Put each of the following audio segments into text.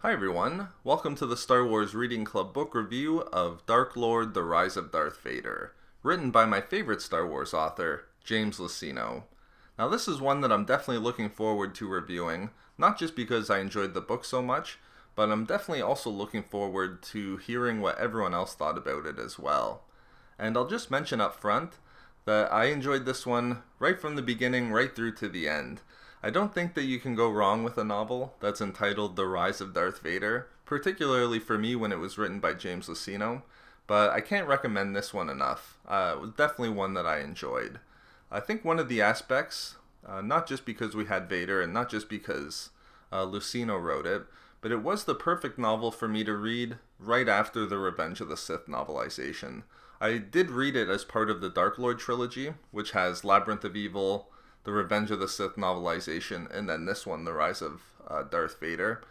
Hi everyone, welcome to the Star Wars Reading Club book review of Dark Lord: The Rise of Darth Vader, written by my favorite Star Wars author, James Luceno. Now this is one that I'm definitely looking forward to reviewing, not just because I enjoyed the book so much, but I'm definitely also looking forward to hearing what everyone else thought about it as well. And I'll just mention up front that I enjoyed this one right from the beginning right through to the end. I don't think that you can go wrong with a novel that's entitled The Rise of Darth Vader, particularly for me when it was written by James Luceno, but I can't recommend this one enough. It was definitely one that I enjoyed. I think one of the aspects, not just because we had Vader and not just because Luceno wrote it, but it was the perfect novel for me to read right after the Revenge of the Sith novelization. I did read it as part of the Dark Lord trilogy, which has Labyrinth of Evil, the Revenge of the Sith novelization, and then this one, The Rise of Darth Vader.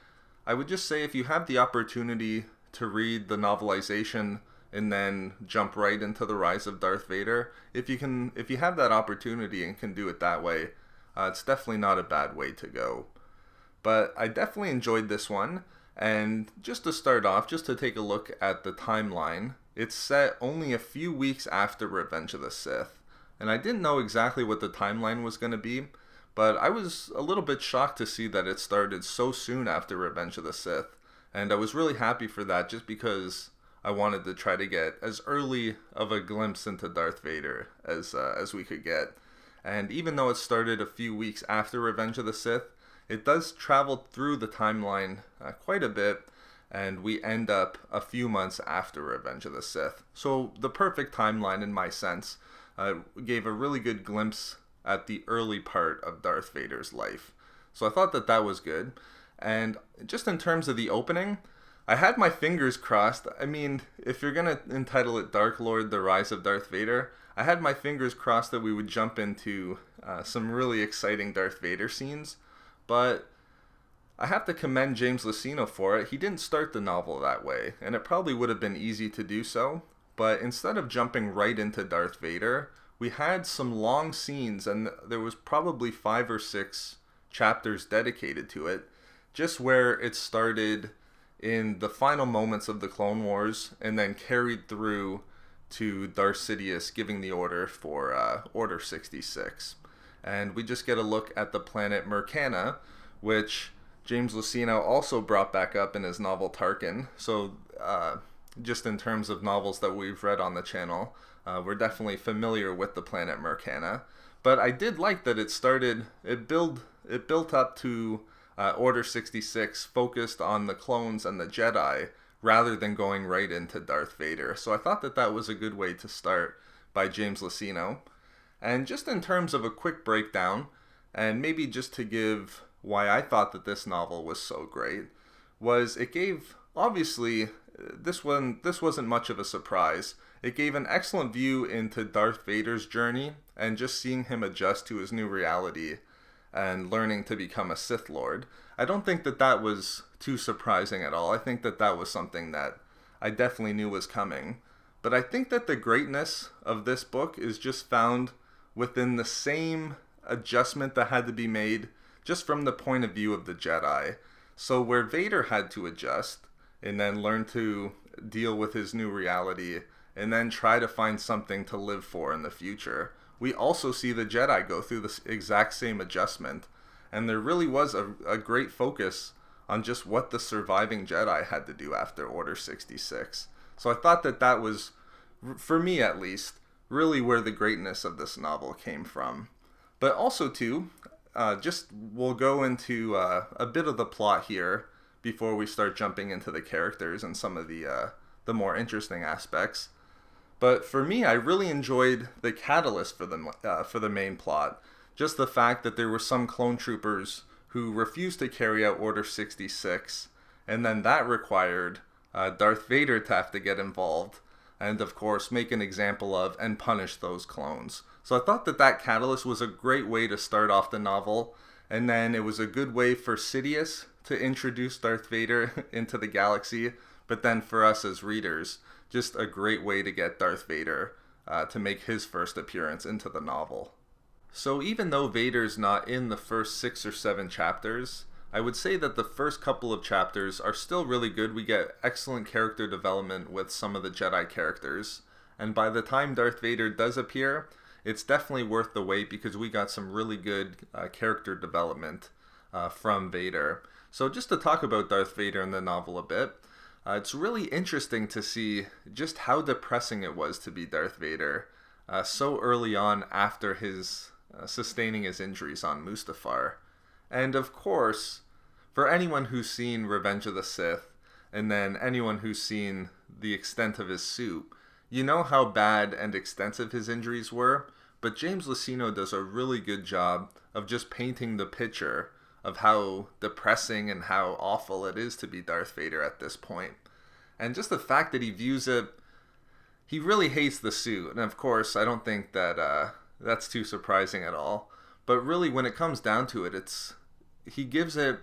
I would just say if you have the opportunity to read the novelization and then jump right into The Rise of Darth Vader, if you have that opportunity and can do it that way, it's definitely not a bad way to go. But I definitely enjoyed this one, and just to start off, just to take a look at the timeline, it's set only a few weeks after Revenge of the Sith. And I didn't know exactly what the timeline was going to be, but I was a little bit shocked to see that it started so soon after Revenge of the Sith. And I was really happy for that just because I wanted to try to get as early of a glimpse into Darth Vader as we could get. And even though it started a few weeks after Revenge of the Sith, it does travel through the timeline quite a bit, and we end up a few months after Revenge of the Sith. So the perfect timeline in my sense. Gave a really good glimpse at the early part of Darth Vader's life. So I thought that that was good. And just in terms of the opening, I had my fingers crossed. I mean, if you're going to entitle it Dark Lord: The Rise of Darth Vader, I had my fingers crossed that we would jump into some really exciting Darth Vader scenes. But I have to commend James Luceno for it. He didn't start the novel that way, and it probably would have been easy to do so. But instead of jumping right into Darth Vader, we had some long scenes, and there was probably 5 or 6 chapters dedicated to it, just where it started in the final moments of the Clone Wars, and then carried through to Darth Sidious giving the order for Order 66. And we just get a look at the planet Mercana, which James Luceno also brought back up in his novel Tarkin. So, just in terms of novels that we've read on the channel, we're definitely familiar with the planet Mercana. But I did like that it built up to Order 66, focused on the clones and the Jedi, rather than going right into Darth Vader. So I thought that that was a good way to start by James Luceno. And just in terms of a quick breakdown, and maybe just to give why I thought that this novel was so great, was it gave, obviously, this wasn't much of a surprise. It gave an excellent view into Darth Vader's journey and just seeing him adjust to his new reality and learning to become a Sith Lord. I don't think that that was too surprising at all. I think that that was something that I definitely knew was coming. But I think that the greatness of this book is just found within the same adjustment that had to be made just from the point of view of the Jedi. So where Vader had to adjust and then learn to deal with his new reality, and then try to find something to live for in the future, we also see the Jedi go through the exact same adjustment. And there really was a great focus on just what the surviving Jedi had to do after Order 66. So I thought that that was, for me at least, really where the greatness of this novel came from. But also too, we'll go into a bit of the plot here before we start jumping into the characters and some of the more interesting aspects. But for me, I really enjoyed the catalyst for the main plot. Just the fact that there were some clone troopers who refused to carry out Order 66, and then that required Darth Vader to have to get involved, and of course make an example of and punish those clones. So I thought that that catalyst was a great way to start off the novel, and then it was a good way for Sidious to introduce Darth Vader into the galaxy, but then for us as readers, just a great way to get Darth Vader to make his first appearance into the novel. So even though Vader's not in the first 6 or 7 chapters, I would say that the first couple of chapters are still really good. We get excellent character development with some of the Jedi characters. And by the time Darth Vader does appear, it's definitely worth the wait because we got some really good character development from Vader. So just to talk about Darth Vader in the novel a bit, it's really interesting to see just how depressing it was to be Darth Vader so early on after his sustaining his injuries on Mustafar. And of course, for anyone who's seen Revenge of the Sith, and then anyone who's seen the extent of his suit, you know how bad and extensive his injuries were, but James Luceno does a really good job of just painting the picture of how depressing and how awful it is to be Darth Vader at this point. And just the fact that he views it, he really hates the suit. And of course, I don't think that that's too surprising at all. But really, when it comes down to it, he gives the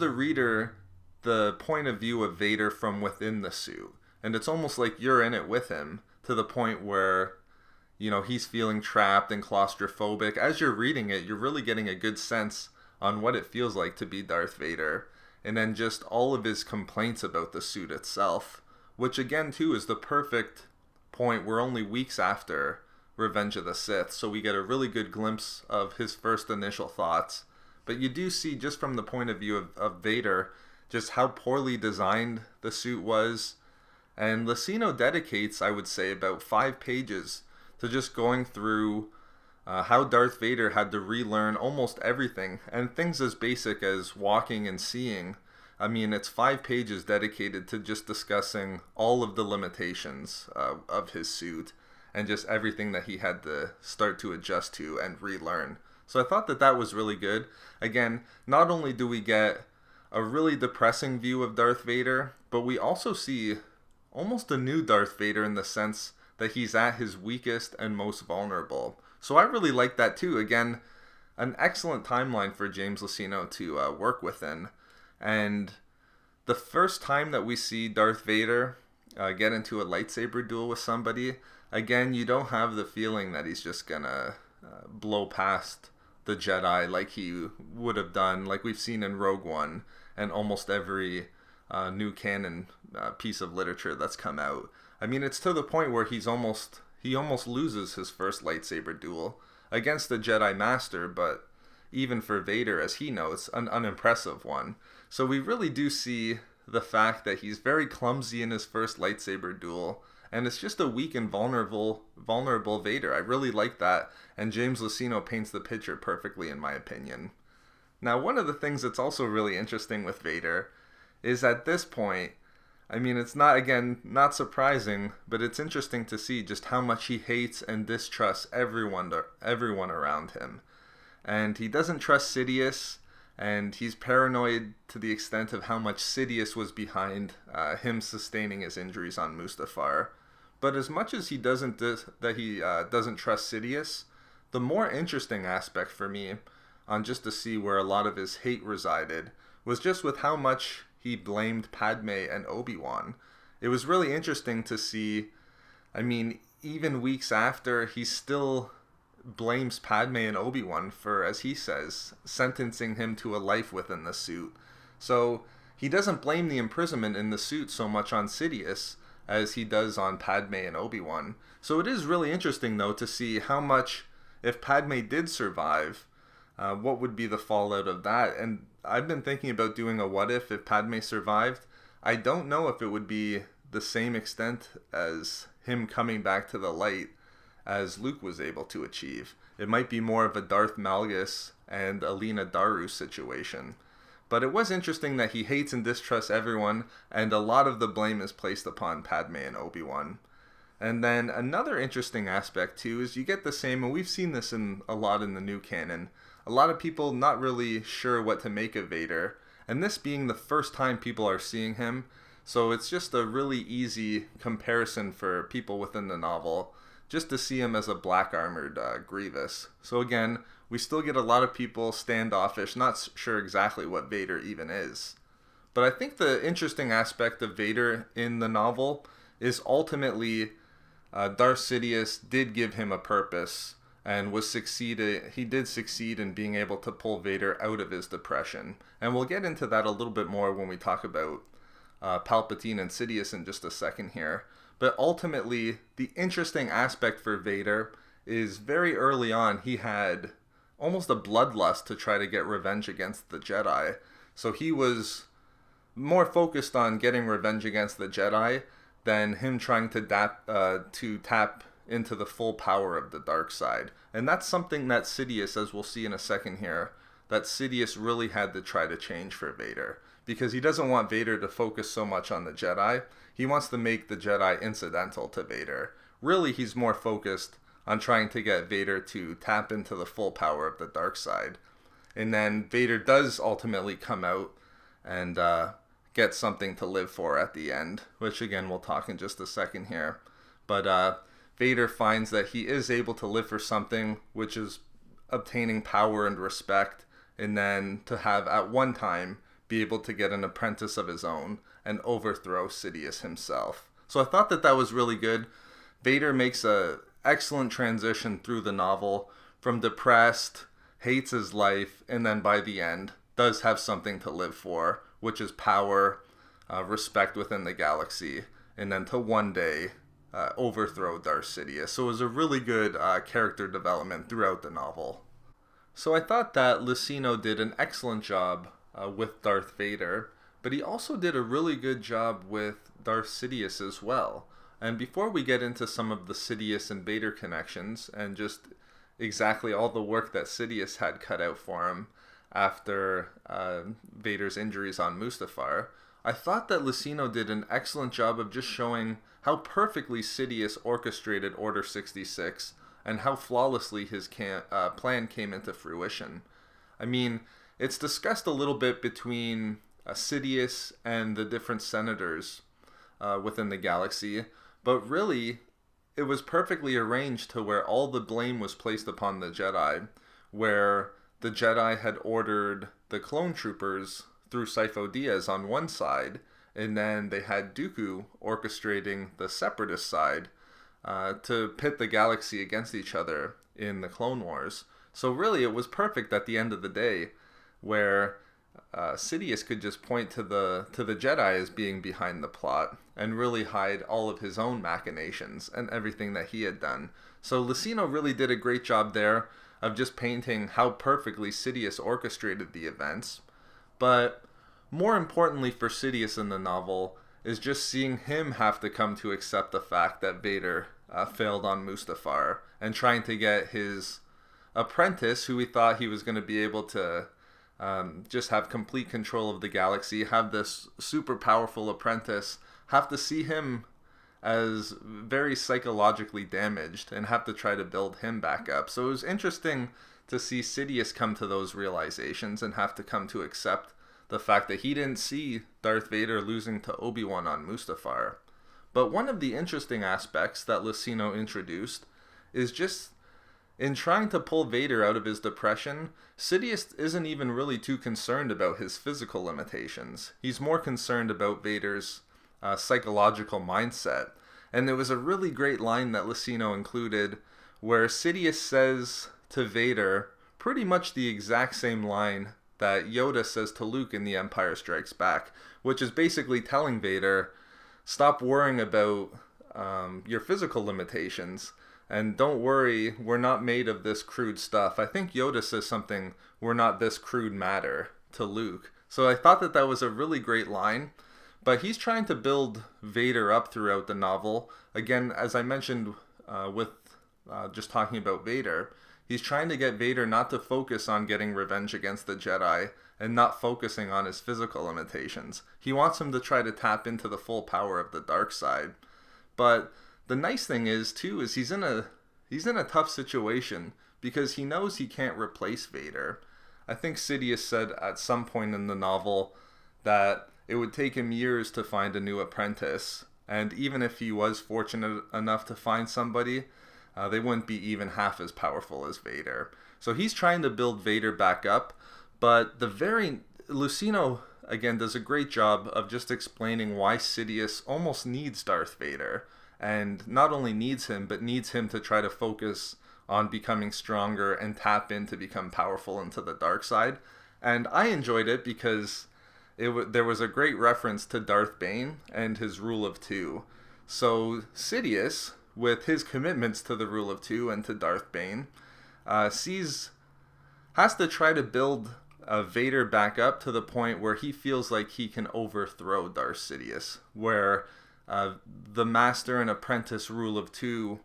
reader the point of view of Vader from within the suit. And it's almost like you're in it with him to the point where, you know, he's feeling trapped and claustrophobic. As you're reading it, you're really getting a good sense on what it feels like to be Darth Vader. And then just all of his complaints about the suit itself, which again, too, is the perfect point. We're only weeks after Revenge of the Sith, so we get a really good glimpse of his first initial thoughts. But you do see, just from the point of view of Vader, just how poorly designed the suit was. And Luceno dedicates, I would say, about 5 pages to just going through how Darth Vader had to relearn almost everything, and things as basic as walking and seeing. I mean, it's 5 pages dedicated to just discussing all of the limitations of his suit and just everything that he had to start to adjust to and relearn. So I thought that that was really good. Again, not only do we get a really depressing view of Darth Vader, but we also see almost a new Darth Vader in the sense that he's at his weakest and most vulnerable. So I really like that too. Again, an excellent timeline for James Luceno to work within. And the first time that we see Darth Vader get into a lightsaber duel with somebody, again, you don't have the feeling that he's just gonna blow past the Jedi like he would have done, like we've seen in Rogue One and almost every new canon piece of literature that's come out. I mean, it's to the point where he almost loses his first lightsaber duel against the Jedi Master, but even for Vader, as he knows, an unimpressive one. So we really do see the fact that he's very clumsy in his first lightsaber duel, and it's just a weak and vulnerable Vader. I really like that, and James Luceno paints the picture perfectly, in my opinion. Now, one of the things that's also really interesting with Vader is at this point, I mean, it's not surprising, but it's interesting to see just how much he hates and distrusts everyone around him. And he doesn't trust Sidious, and he's paranoid to the extent of how much Sidious was behind him sustaining his injuries on Mustafar. But as much as he doesn't trust Sidious, the more interesting aspect for me, on just to see where a lot of his hate resided, was just with how much he blamed Padme and Obi-Wan. It was really interesting to see, I mean, even weeks after, he still blames Padme and Obi-Wan for, as he says, sentencing him to a life within the suit. So he doesn't blame the imprisonment in the suit so much on Sidious as he does on Padme and Obi-Wan. So it is really interesting, though, to see how much, if Padme did survive, what would be the fallout of that. And I've been thinking about doing a what if Padme survived. I don't know if it would be the same extent as him coming back to the light as Luke was able to achieve. It might be more of a Darth Malgus and Alina Daru situation. But it was interesting that he hates and distrusts everyone, and a lot of the blame is placed upon Padme and Obi-Wan. And then another interesting aspect too is you get the same, and we've seen this a lot in the new canon, a lot of people not really sure what to make of Vader, and this being the first time people are seeing him, so it's just a really easy comparison for people within the novel, just to see him as a black armored Grievous. So again, we still get a lot of people standoffish, not sure exactly what Vader even is. But I think the interesting aspect of Vader in the novel is ultimately Darth Sidious did give him a purpose, and he did succeed in being able to pull Vader out of his depression. And we'll get into that a little bit more when we talk about Palpatine and Sidious in just a second here. But ultimately, the interesting aspect for Vader is very early on, he had almost a bloodlust to try to get revenge against the Jedi. So he was more focused on getting revenge against the Jedi than him trying to tap into the full power of the dark side. And that's something that Sidious, as we'll see in a second here, that Sidious really had to try to change for Vader. Because he doesn't want Vader to focus so much on the Jedi. He wants to make the Jedi incidental to Vader. Really, he's more focused on trying to get Vader to tap into the full power of the dark side. And then Vader does ultimately come out and get something to live for at the end, which again we'll talk in just a second here. But Vader finds that he is able to live for something, which is obtaining power and respect, and then to have at one time be able to get an apprentice of his own and overthrow Sidious himself. So I thought that was really good. Vader makes a excellent transition through the novel from depressed, hates his life, and then by the end does have something to live for, which is power, respect within the galaxy, and then to one day overthrow Darth Sidious. So it was a really good character development throughout the novel. So I thought that Luceno did an excellent job with Darth Vader, but he also did a really good job with Darth Sidious as well. And before we get into some of the Sidious and Vader connections and just exactly all the work that Sidious had cut out for him after Vader's injuries on Mustafar, I thought that Luceno did an excellent job of just showing how perfectly Sidious orchestrated Order 66 and how flawlessly his plan came into fruition. I mean, it's discussed a little bit between Sidious and the different senators within the galaxy, but really, it was perfectly arranged to where all the blame was placed upon the Jedi, where the Jedi had ordered the clone troopers through Sifo Dyas on one side, and then they had Dooku orchestrating the Separatist side to pit the galaxy against each other in the Clone Wars. So really, it was perfect at the end of the day, where Sidious could just point to the Jedi as being behind the plot and really hide all of his own machinations and everything that he had done. So Luceno really did a great job there of just painting how perfectly Sidious orchestrated the events. But more importantly for Sidious in the novel is just seeing him have to come to accept the fact that Vader failed on Mustafar and trying to get his apprentice, who he thought he was going to be able to just have complete control of the galaxy, have this super powerful apprentice, have to see him as very psychologically damaged and have to try to build him back up. So it was interesting to see Sidious come to those realizations and have to come to accept the fact that he didn't see Darth Vader losing to Obi-Wan on Mustafar. But one of the interesting aspects that Luceno introduced is just in trying to pull Vader out of his depression, Sidious isn't even really too concerned about his physical limitations. He's more concerned about Vader's psychological mindset. And there was a really great line that Luceno included where Sidious says to Vader pretty much the exact same line that Yoda says to Luke in The Empire Strikes Back, which is basically telling Vader, stop worrying about your physical limitations. And don't worry, we're not made of this crude stuff. I think Yoda says something, we're not this crude matter, to Luke. So I thought that was a really great line. But he's trying to build Vader up throughout the novel. Again, as I mentioned with just talking about Vader, he's trying to get Vader not to focus on getting revenge against the Jedi and not focusing on his physical limitations. He wants him to try to tap into the full power of the dark side. But the nice thing is, too, is he's in a tough situation because he knows he can't replace Vader. I think Sidious said at some point in the novel that it would take him years to find a new apprentice, and even if he was fortunate enough to find somebody, they wouldn't be even half as powerful as Vader. So he's trying to build Vader back up, but Luceno, again, does a great job of just explaining why Sidious almost needs Darth Vader, and not only needs him, but needs him to try to focus on becoming stronger and tap in to become powerful into the dark side. And I enjoyed it because there was a great reference to Darth Bane and his rule of two. So Sidious, with his commitments to the rule of two and to Darth Bane, has to try to build Vader back up to the point where he feels like he can overthrow Darth Sidious, where the master and apprentice rule of two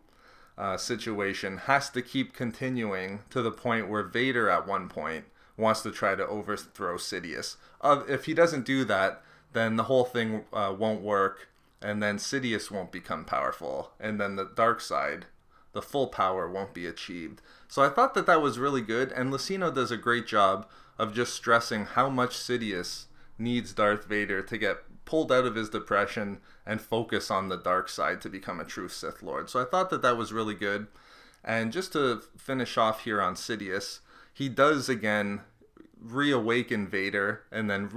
situation has to keep continuing to the point where Vader at one point wants to try to overthrow Sidious. If he doesn't do that, then the whole thing won't work, and then Sidious won't become powerful, and then the dark side, the full power, won't be achieved. So I thought that was really good, and Luceno does a great job of just stressing how much Sidious needs Darth Vader to get pulled out of his depression and focus on the dark side to become a true Sith Lord. So I thought that was really good. And just to finish off here on Sidious, he does again reawaken Vader and then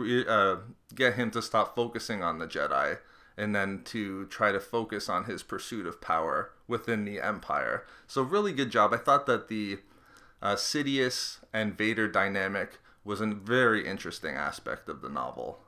get him to stop focusing on the Jedi and then to try to focus on his pursuit of power within the Empire. So really good job. I thought that the Sidious and Vader dynamic was a very interesting aspect of the novel.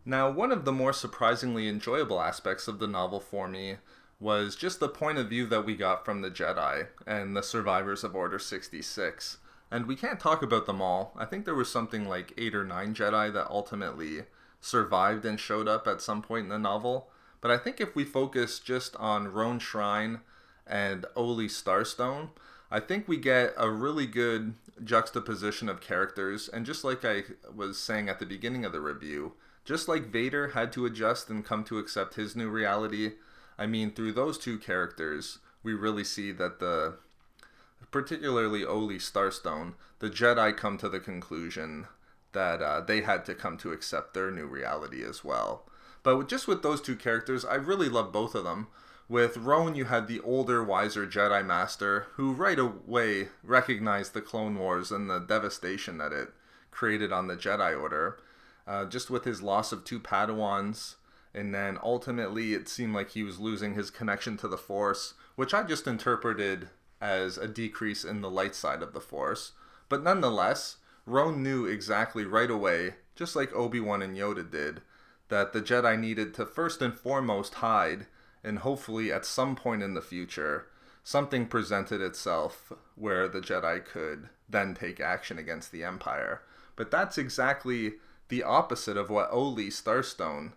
Now, one of the more surprisingly enjoyable aspects of the novel for me was just the point of view that we got from the Jedi and the survivors of Order 66. And we can't talk about them all. I think there was something like 8 or 9 Jedi that ultimately survived and showed up at some point in the novel. But I think if we focus just on Roan Shrine and Oli Starstone, I think we get a really good juxtaposition of characters. And just like I was saying at the beginning of the review, just like Vader had to adjust and come to accept his new reality, I mean, through those two characters, we really see that particularly Oli Starstone, the Jedi come to the conclusion that they had to come to accept their new reality as well. But just with those two characters, I really love both of them. With Roan, you had the older, wiser Jedi Master who right away recognized the Clone Wars and the devastation that it created on the Jedi Order. Just with his loss of 2 Padawans, and then ultimately it seemed like he was losing his connection to the Force, which I just interpreted as a decrease in the light side of the Force. But nonetheless, Roan knew exactly right away, just like Obi-Wan and Yoda did, that the Jedi needed to first and foremost hide, and hopefully at some point in the future, something presented itself where the Jedi could then take action against the Empire. But that's exactly the opposite of what Oli Starstone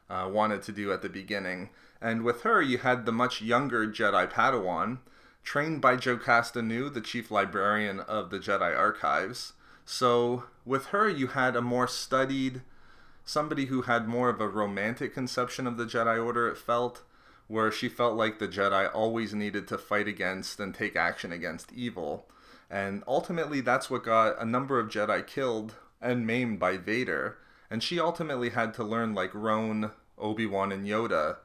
wanted to do at the beginning. And with her, you had the much younger Jedi Padawan, trained by Jocasta Nu, the chief librarian of the Jedi Archives. So with her, you had a more studied, somebody who had more of a romantic conception of the Jedi Order, it felt, where she felt like the Jedi always needed to fight against and take action against evil. And ultimately, that's what got a number of Jedi killed and maimed by Vader, and she ultimately had to learn, like Roan, Obi-Wan, and Yoda,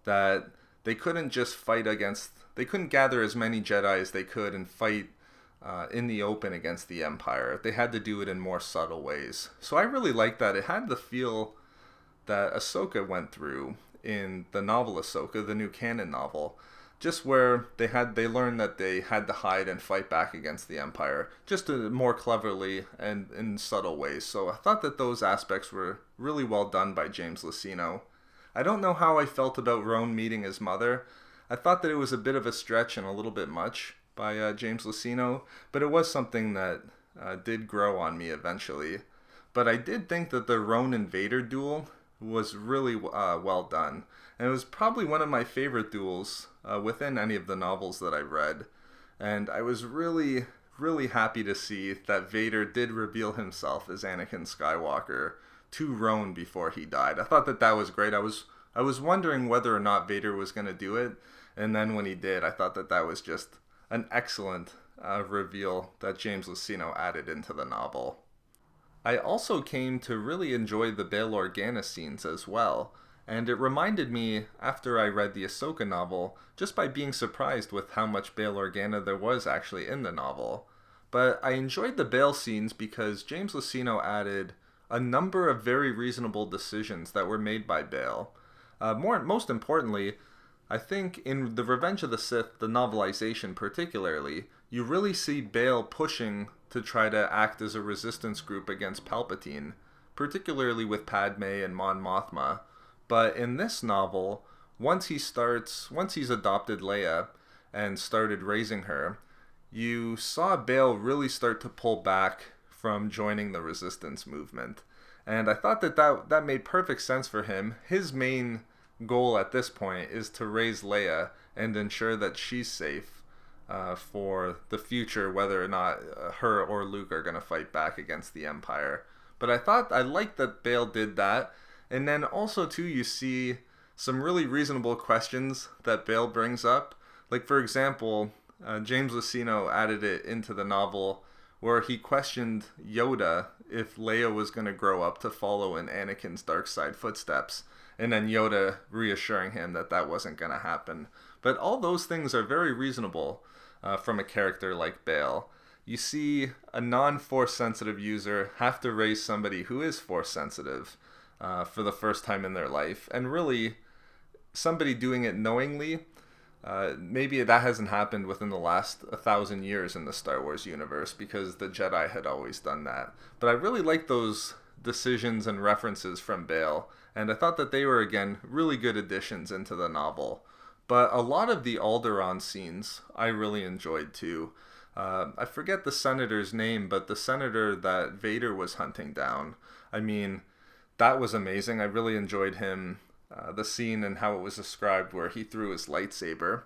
that they couldn't just they couldn't gather as many Jedi as they could and fight in the open against the Empire. They had to do it in more subtle ways. So I really liked that. It had the feel that Ahsoka went through in the novel Ahsoka, the new canon novel, just where they learned that they had to hide and fight back against the Empire, just more cleverly and in subtle ways. So I thought that those aspects were really well done by James Luceno. I don't know how I felt about Roan meeting his mother. I thought that it was a bit of a stretch and a little bit much by James Luceno, but it was something that did grow on me eventually. But I did think that the Roan and Vader duel was really well done. And it was probably one of my favorite duels within any of the novels that I read. And I was really, really happy to see that Vader did reveal himself as Anakin Skywalker to Roan before he died. I thought that was great. I was wondering whether or not Vader was going to do it. And then when he did, I thought that was just an excellent reveal that James Luceno added into the novel. I also came to really enjoy the Bail Organa scenes as well, and it reminded me, after I read the Ahsoka novel, just by being surprised with how much Bail Organa there was actually in the novel. But I enjoyed the Bail scenes because James Luceno added a number of very reasonable decisions that were made by Bail. Most importantly, I think in The Revenge of the Sith, the novelization particularly, you really see Bail pushing to try to act as a resistance group against Palpatine, particularly with Padme and Mon Mothma. But in this novel, once he's adopted Leia and started raising her, you saw Bail really start to pull back from joining the resistance movement. And I thought that made perfect sense for him. His main goal at this point is to raise Leia and ensure that she's safe for the future, whether or not her or Luke are going to fight back against the Empire. But I liked that Bail did that. And then also, too, you see some really reasonable questions that Bail brings up. Like, for example, James Luceno added it into the novel where he questioned Yoda if Leia was going to grow up to follow in Anakin's dark side footsteps. And then Yoda reassuring him that that wasn't going to happen. But all those things are very reasonable from a character like Bail. You see a non-Force sensitive user have to raise somebody who is Force sensitive for the first time in their life. And really, somebody doing it knowingly, maybe that hasn't happened within the last 1,000 years in the Star Wars universe, because the Jedi had always done that. But I really like those decisions and references from Bail, and I thought that they were, again, really good additions into the novel. But a lot of the Alderaan scenes I really enjoyed too. I forget the senator's name, but the senator that Vader was hunting down, I mean, that was amazing. I really enjoyed him, the scene and how it was described where he threw his lightsaber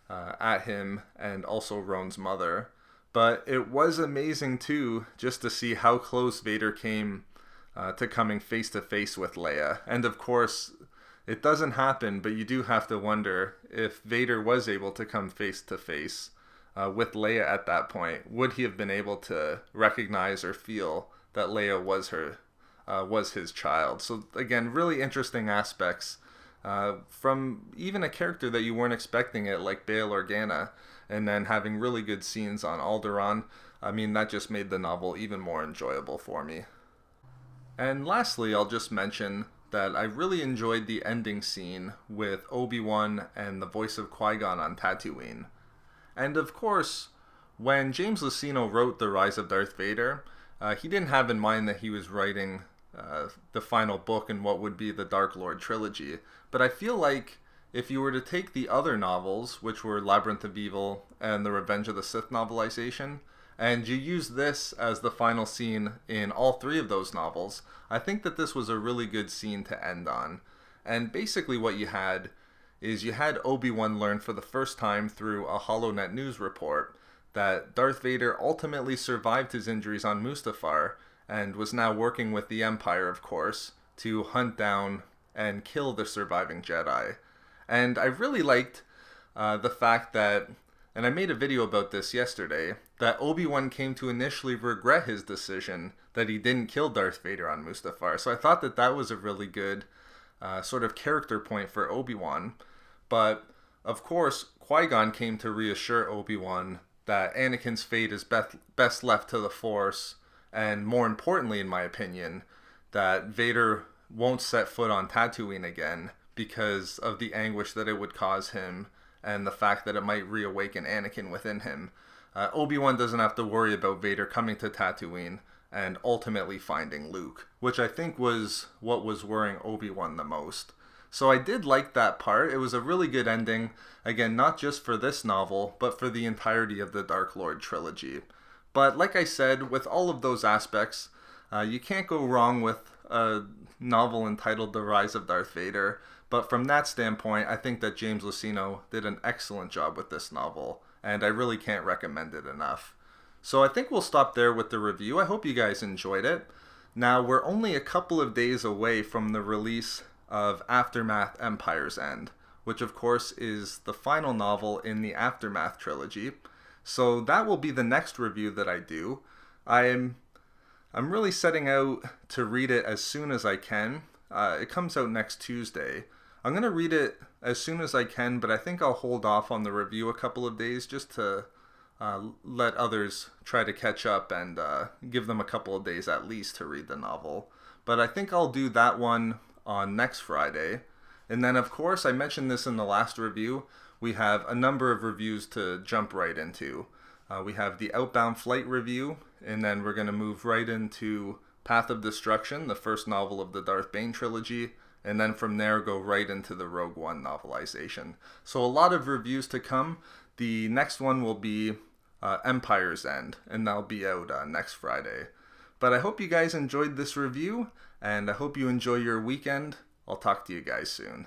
at him and also Roan's mother. But it was amazing too just to see how close Vader came to coming face to face with Leia. And of course, it doesn't happen, but you do have to wonder if Vader was able to come face to face with Leia at that point, would he have been able to recognize or feel that Leia was his child? So again, really interesting aspects from even a character that you weren't expecting it, like Bail Organa, and then having really good scenes on Alderaan. I mean, that just made the novel even more enjoyable for me. And lastly, I'll just mention that I really enjoyed the ending scene with Obi-Wan and the voice of Qui-Gon on Tatooine. And of course, when James Luceno wrote The Rise of Darth Vader, he didn't have in mind that he was writing the final book in what would be the Dark Lord trilogy. But I feel like if you were to take the other novels, which were Labyrinth of Evil and the Revenge of the Sith novelization, and you use this as the final scene in all three of those novels, I think that this was a really good scene to end on. And basically what you had is you had Obi-Wan learn for the first time through a HoloNet news report that Darth Vader ultimately survived his injuries on Mustafar and was now working with the Empire, of course, to hunt down and kill the surviving Jedi. And I really liked the fact that, and I made a video about this yesterday, that Obi-Wan came to initially regret his decision that he didn't kill Darth Vader on Mustafar. So I thought that that was a really good sort of character point for Obi-Wan. But, of course, Qui-Gon came to reassure Obi-Wan that Anakin's fate is best left to the Force, and more importantly, in my opinion, that Vader won't set foot on Tatooine again because of the anguish that it would cause him and the fact that it might reawaken Anakin within him. Obi-Wan doesn't have to worry about Vader coming to Tatooine and ultimately finding Luke, which I think was what was worrying Obi-Wan the most. So I did like that part. It was a really good ending. Again, not just for this novel, but for the entirety of the Dark Lord trilogy. But like I said, with all of those aspects, you can't go wrong with a novel entitled The Rise of Darth Vader. But from that standpoint, I think that James Luceno did an excellent job with this novel, and I really can't recommend it enough. So I think we'll stop there with the review. I hope you guys enjoyed it. Now, we're only a couple of days away from the release of Aftermath Empire's End, which of course is the final novel in the Aftermath trilogy. So that will be the next review that I do. I'm really setting out to read it as soon as I can. It comes out next Tuesday. I'm going to read it as soon as I can, but I think I'll hold off on the review a couple of days just to let others try to catch up and give them a couple of days at least to read the novel. But I think I'll do that one on next Friday. And then, of course, I mentioned this in the last review, we have a number of reviews to jump right into. We have the Outbound Flight review, and then we're going to move right into Path of Destruction, the first novel of the Darth Bane trilogy, and then from there go right into the Rogue One novelization. So a lot of reviews to come. The next one will be Empire's End, and that'll be out next Friday. But I hope you guys enjoyed this review, and I hope you enjoy your weekend. I'll talk to you guys soon.